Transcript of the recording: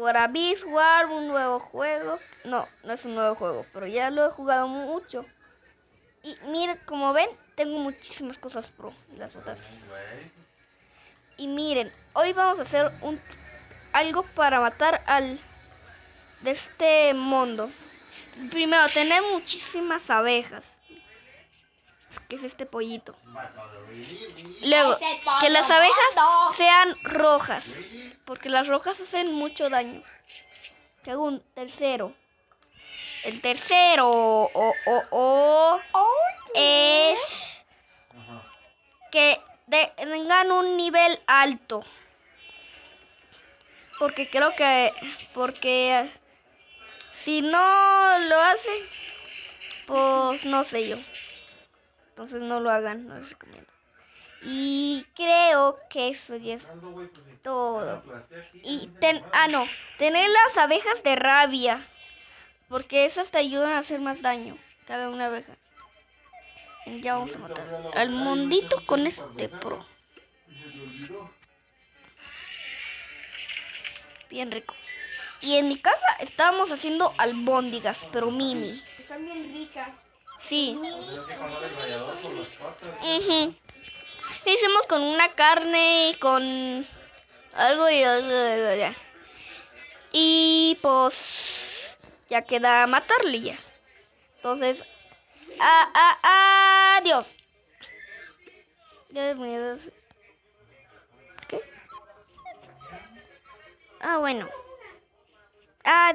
para visual un nuevo juego. No, no es un nuevo juego, pero ya lo he jugado mucho. Y miren, como ven, tengo muchísimas cosas pro y las botas. Y miren, hoy vamos a hacer algo para matar al de este mundo. Primero, tener muchísimas abejas. Que es este pollito. Luego, que las abejas sean rojas, porque las rojas hacen mucho daño. Tercero. El tercero es que tengan un nivel alto. Porque creo que si no lo hacen, pues no sé yo. Entonces no lo hagan, no les recomiendo. Y creo que eso ya es todo. Y tener las abejas de rabia, porque esas te ayudan a hacer más daño, cada una abeja. Y ya vamos a matar al mundito con este pro. Bien rico. Y en mi casa estábamos haciendo albóndigas, pero mini. Están bien ricas. Sí. Lo hicimos con una carne y con algo y pues ya queda matarle ya. Entonces, adiós. ¿Qué? Bueno. Adiós.